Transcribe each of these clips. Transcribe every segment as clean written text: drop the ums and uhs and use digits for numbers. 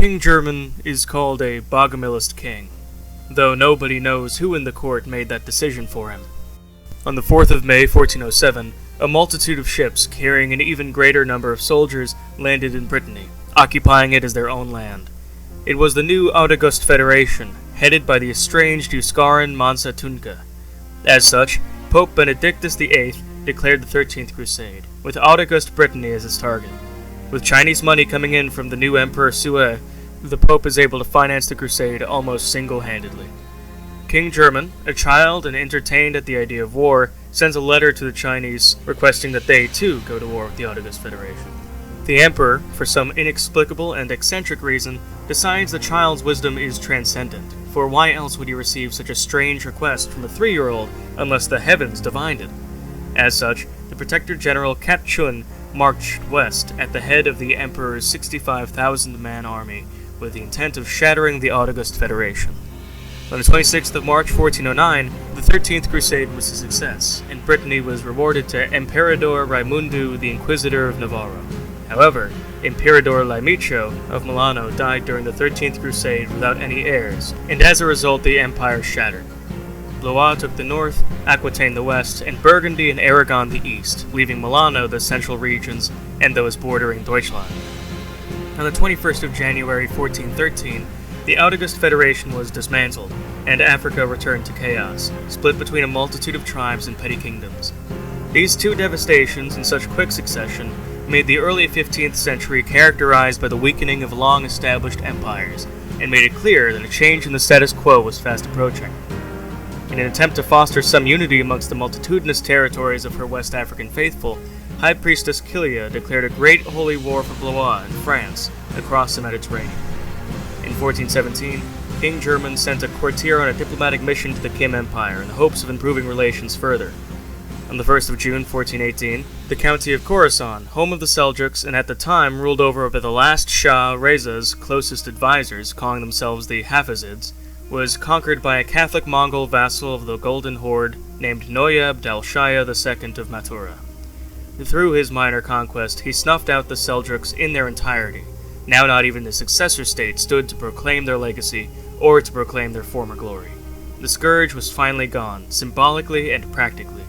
King German is called a Bogomilist king, though nobody knows who in the court made that decision for him. On the 4th of May 1407, a multitude of ships carrying an even greater number of soldiers landed in Brittany, occupying it as their own land. It was the new August Federation, headed by the estranged Euskaran Mansa Tunca. As such, Pope Benedictus VIII declared the 13th Crusade, with August Brittany as its target. With Chinese money coming in from the new Emperor Sui, the Pope is able to finance the crusade almost single-handedly. King German, a child and entertained at the idea of war, sends a letter to the Chinese requesting that they, too, go to war with the August Federation. The Emperor, for some inexplicable and eccentric reason, decides the child's wisdom is transcendent, for why else would he receive such a strange request from a 3-year-old unless the heavens divined it? As such, the Protector General Kat Chun marched west at the head of the Emperor's 65,000-man army with the intent of shattering the August Federation. On the 26th of March 1409, the 13th Crusade was a success, and Brittany was rewarded to Emperador Raimundo, the Inquisitor of Navarro. However, Emperador Laimicho of Milano died during the 13th Crusade without any heirs, and as a result the empire shattered. Blois took the north, Aquitaine the west, and Burgundy and Aragon the east, leaving Milano the central regions and those bordering Deutschland. On the 21st of January 1413, the August Federation was dismantled, and Africa returned to chaos, split between a multitude of tribes and petty kingdoms. These two devastations in such quick succession made the early 15th century characterized by the weakening of long-established empires, and made it clear that a change in the status quo was fast approaching. In an attempt to foster some unity amongst the multitudinous territories of her West African faithful, High Priestess Kilia declared a great holy war for Blois in France, across the Mediterranean. In 1417, King German sent a courtier on a diplomatic mission to the Kim Empire in the hopes of improving relations further. On the 1st of June 1418, the county of Khorasan, home of the Seljuks and at the time ruled over by the last Shah Reza's closest advisors, calling themselves the Hafizids, was conquered by a Catholic Mongol vassal of the Golden Horde named Noyab Dalshaya II of Mathura. Through his minor conquest, he snuffed out the Seljuks in their entirety. Now not even the successor state stood to proclaim their legacy or to proclaim their former glory. The scourge was finally gone, symbolically and practically.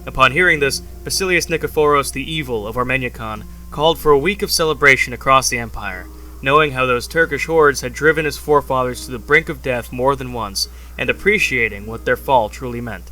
Upon hearing this, Basilius Nikephoros the Evil of Armeniakan called for a week of celebration across the empire, knowing how those Turkish hordes had driven his forefathers to the brink of death more than once, and appreciating what their fall truly meant.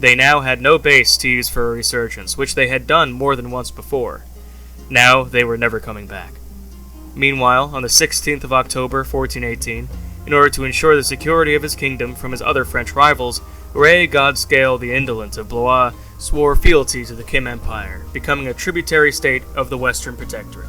They now had no base to use for a resurgence, which they had done more than once before. Now they were never coming back. Meanwhile, on the 16th of October 1418, in order to ensure the security of his kingdom from his other French rivals, Ray Godscale the Indolent of Blois swore fealty to the Kim Empire, becoming a tributary state of the Western Protectorate.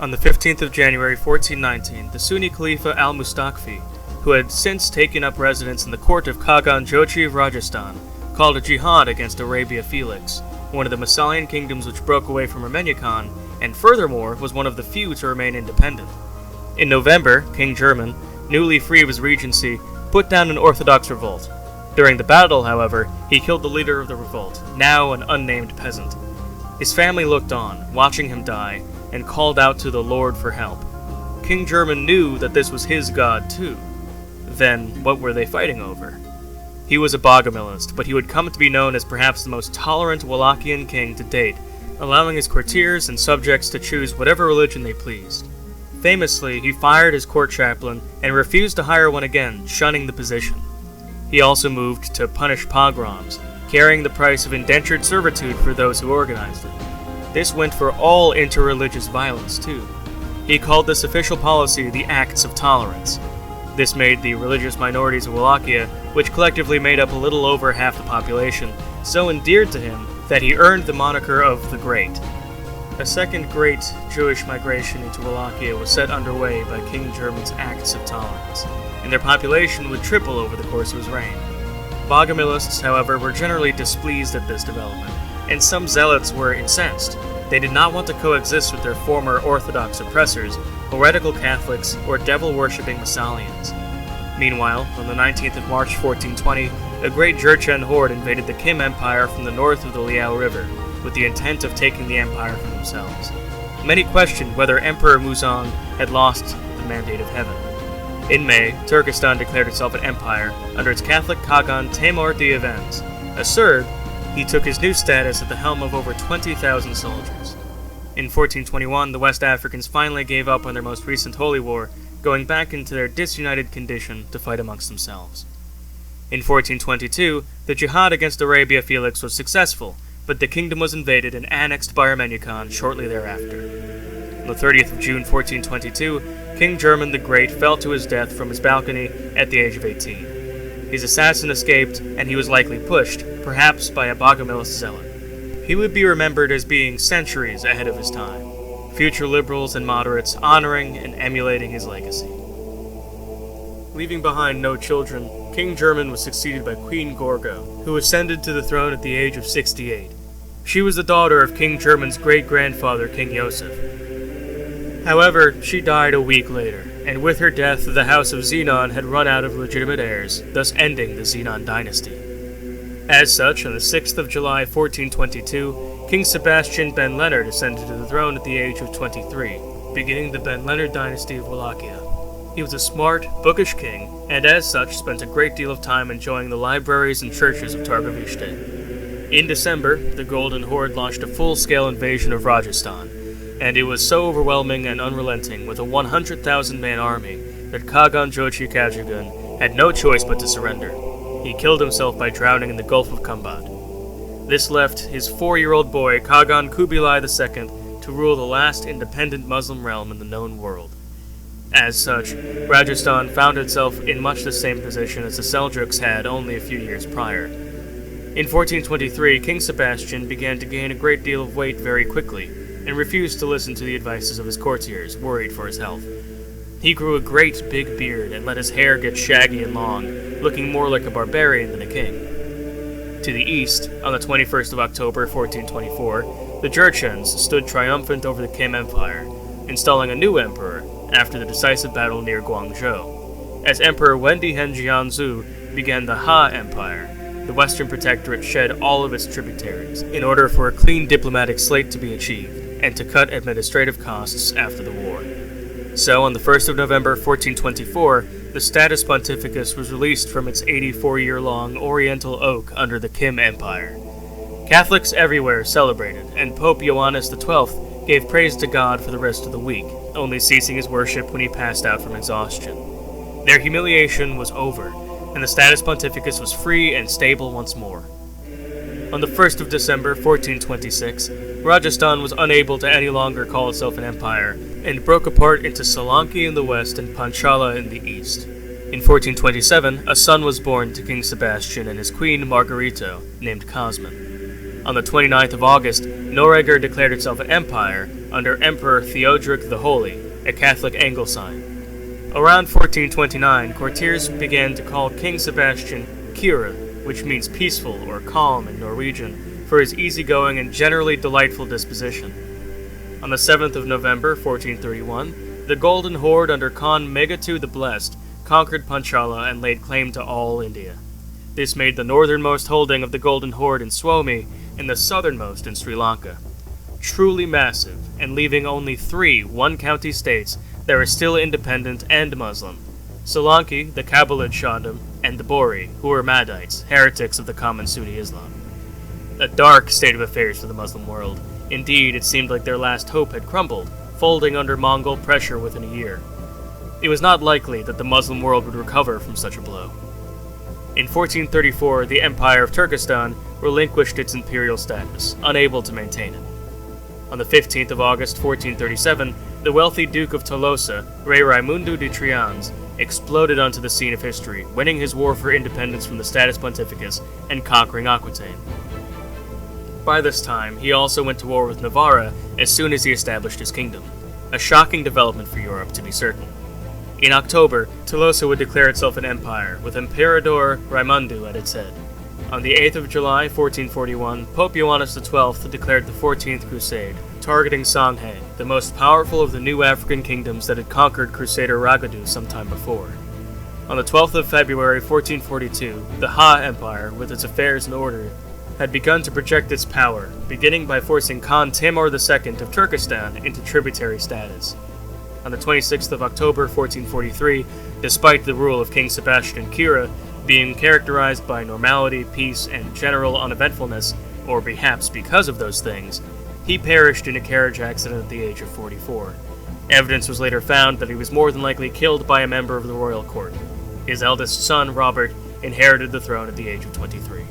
On the 15th of January 1419, the Sunni Khalifa al-Mustakfi, who had since taken up residence in the court of Khagan Jochi of Rajasthan, called a jihad against Arabia Felix, one of the Massalian kingdoms which broke away from Armeniakan, and furthermore was one of the few to remain independent. In November, King German, newly free of his regency, put down an Orthodox revolt. During the battle, however, he killed the leader of the revolt, now an unnamed peasant. His family looked on, watching him die, and called out to the Lord for help. King German knew that this was his god too. Then, what were they fighting over? He was a Bogomilist, but he would come to be known as perhaps the most tolerant Wallachian king to date, allowing his courtiers and subjects to choose whatever religion they pleased. Famously, he fired his court chaplain and refused to hire one again, shunning the position. He also moved to punish pogroms, carrying the price of indentured servitude for those who organized it. This went for all interreligious violence, too. He called this official policy the Acts of Tolerance. This made the religious minorities of Wallachia, which collectively made up a little over half the population, so endeared to him that he earned the moniker of the Great. A second great Jewish migration into Wallachia was set underway by King German's Acts of Tolerance, and their population would triple over the course of his reign. Bogomilists, however, were generally displeased at this development, and some zealots were incensed. They did not want to coexist with their former Orthodox oppressors, heretical Catholics, or devil-worshipping Massalians. Meanwhile, on the 19th of March 1420, a great Jurchen horde invaded the Kim Empire from the north of the Liao River, with the intent of taking the empire for themselves. Many questioned whether Emperor Muzong had lost the the mandate of heaven. In May, Turkestan declared itself an empire under its Catholic Khagan Temur Diavand. A Serb, he took his new status at the helm of over 20,000 soldiers. In 1421, the West Africans finally gave up on their most recent holy war, going back into their disunited condition to fight amongst themselves. In 1422, the jihad against Arabia Felix was successful, but the kingdom was invaded and annexed by Armenia Khan shortly thereafter. On the 30th of June 1422, King German the Great fell to his death from his balcony at the age of 18. His assassin escaped, and he was likely pushed, perhaps by a Bogomilist zealot. He would be remembered as being centuries ahead of his time, future liberals and moderates honoring and emulating his legacy. Leaving behind no children, King German was succeeded by Queen Gorgo, who ascended to the throne at the age of 68. She was the daughter of King German's great-grandfather, King Joseph. However, she died a week later, and with her death, the house of Zenon had run out of legitimate heirs, thus ending the Zenon dynasty. As such, on the 6th of July 1422, King Sebastian ben Leonard ascended to the throne at the age of 23, beginning the ben Leonard dynasty of Wallachia. He was a smart, bookish king, and as such spent a great deal of time enjoying the libraries and churches of Targovishte. In December, the Golden Horde launched a full-scale invasion of Rajasthan, and it was so overwhelming and unrelenting with a 100,000-man army that Khagan Jochi Kajugan had no choice but to surrender. He killed himself by drowning in the Gulf of Khambhat. This left his 4-year-old boy, Khagan Kubilai II, to rule the last independent Muslim realm in the known world. As such, Rajasthan found itself in much the same position as the Seljuks had only a few years prior. In 1423, King Sebastian began to gain a great deal of weight very quickly, and refused to listen to the advices of his courtiers, worried for his health. He grew a great big beard and let his hair get shaggy and long, looking more like a barbarian than a king. To the east, on the 21st of October 1424, the Jurchens stood triumphant over the Kim Empire, installing a new emperor after the decisive battle near Guangzhou. As Emperor Wendi Henjianzu began the Ha Empire, the Western Protectorate shed all of its tributaries in order for a clean diplomatic slate to be achieved, and to cut administrative costs after the war. So, on the 1st of November 1424, the status pontificus was released from its 84-year-long Oriental oak under the Kim Empire. Catholics everywhere celebrated, and Pope Ioannis XII gave praise to God for the rest of the week, only ceasing his worship when he passed out from exhaustion. Their humiliation was over, and the status pontificus was free and stable once more. On the 1st of December 1426, Rajasthan was unable to any longer call itself an empire, and broke apart into Solanki in the west and Panchala in the east. In 1427, a son was born to King Sebastian and his queen Margarito, named Cosmin. On the 29th of August, Noregur declared itself an empire under Emperor Theodoric the Holy, a Catholic Anglesine. Around 1429, courtiers began to call King Sebastian Kira, which means peaceful or calm in Norwegian, for his easygoing and generally delightful disposition. On the 7th of November, 1431, the Golden Horde under Khan Megatu the Blessed conquered Panchala and laid claim to all India. This made the northernmost holding of the Golden Horde in Suomi and the southernmost in Sri Lanka. Truly massive, and leaving only 3 one-county states that were still independent and Muslim: Solanki, the Kabbalid Shahdam, and the Bori, who were Maddites, heretics of the common Sunni Islam. A dark state of affairs for the Muslim world. Indeed, it seemed like their last hope had crumbled, folding under Mongol pressure within a year. It was not likely that the Muslim world would recover from such a blow. In 1434, the Empire of Turkestan relinquished its imperial status, unable to maintain it. On the 15th of August, 1437, the wealthy Duke of Tolosa, Rey Raimundo de Trians, exploded onto the scene of history, winning his war for independence from the status pontificus and conquering Aquitaine. By this time, he also went to war with Navarra as soon as he established his kingdom, a shocking development for Europe, to be certain. In October, Tolosa would declare itself an empire, with Emperador Raimundo at its head. On the 8th of July, 1441, Pope Ioannis XII declared the 14th Crusade, targeting Songhay, the most powerful of the new African kingdoms that had conquered Crusader Ragadu some time before. On the 12th of February, 1442, the Ha Empire, with its affairs in order, had begun to project its power, beginning by forcing Khan Temur II of Turkestan into tributary status. on the 26th of October 1443, despite the rule of King Sebastian Kira being characterized by normality, peace, and general uneventfulness, or perhaps because of those things, he perished in a carriage accident at the age of 44. Evidence was later found that he was more than likely killed by a member of the royal court. His eldest son, Robert, inherited the throne at the age of 23.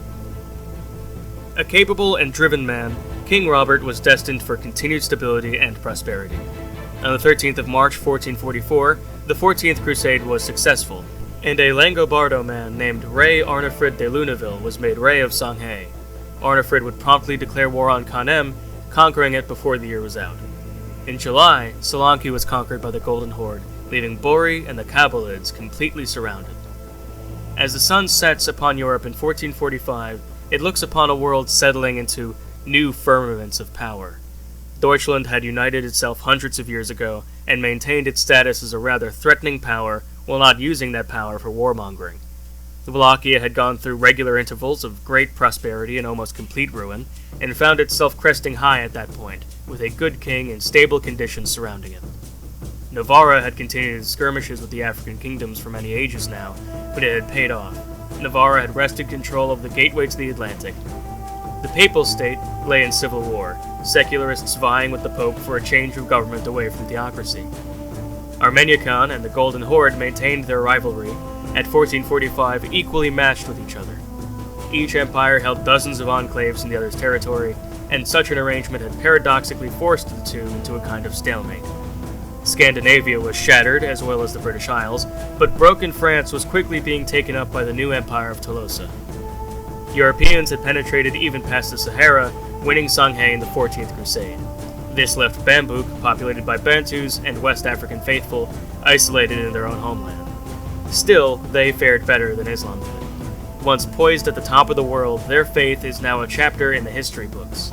A capable and driven man, King Robert was destined for continued stability and prosperity. On the 13th of March 1444, the 14th Crusade was successful, and a Langobardo man named Rey Arnefrid de Luneville was made Rey of Sanghay. Arnefrid would promptly declare war on Kanem, conquering it before the year was out. In July, Solanki was conquered by the Golden Horde, leaving Bori and the Kabbalids completely surrounded. As the sun sets upon Europe in 1445, it looks upon a world settling into new firmaments of power. Deutschland had united itself hundreds of years ago and maintained its status as a rather threatening power while not using that power for warmongering. Wallachia had gone through regular intervals of great prosperity and almost complete ruin, and found itself cresting high at that point, with a good king and stable conditions surrounding it. Navarra had continued its skirmishes with the African kingdoms for many ages now, but it had paid off. Navarra had wrested control of the gateway to the Atlantic. The Papal State lay in civil war, secularists vying with the Pope for a change of government away from theocracy. Armeniakan and the Golden Horde maintained their rivalry, at 1445 equally matched with each other. Each empire held dozens of enclaves in the other's territory, and such an arrangement had paradoxically forced the two into a kind of stalemate. Scandinavia was shattered, as well as the British Isles, but broken France was quickly being taken up by the new empire of Tolosa. Europeans had penetrated even past the Sahara, winning Sanghay in the 14th Crusade. This left Bambouk, populated by Bantus and West African faithful, isolated in their own homeland. Still, they fared better than Islam did. Once poised at the top of the world, their faith is now a chapter in the history books.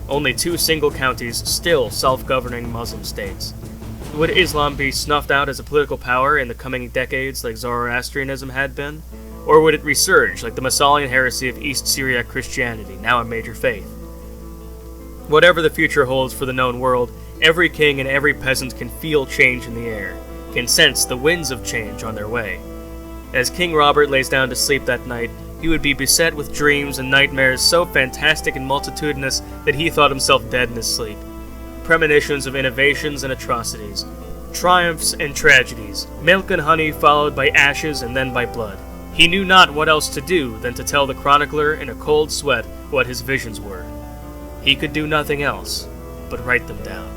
Only 2 single counties still self-governing Muslim states. Would Islam be snuffed out as a political power in the coming decades like Zoroastrianism had been? Or would it resurge like the Massalian heresy of East Syriac Christianity, now a major faith? Whatever the future holds for the known world, every king and every peasant can feel change in the air, can sense the winds of change on their way. As King Robert lays down to sleep that night, he would be beset with dreams and nightmares so fantastic and multitudinous that he thought himself dead in his sleep. Premonitions of innovations and atrocities, triumphs and tragedies, milk and honey followed by ashes and then by blood. He knew not what else to do than to tell the chronicler in a cold sweat what his visions were. He could do nothing else but write them down.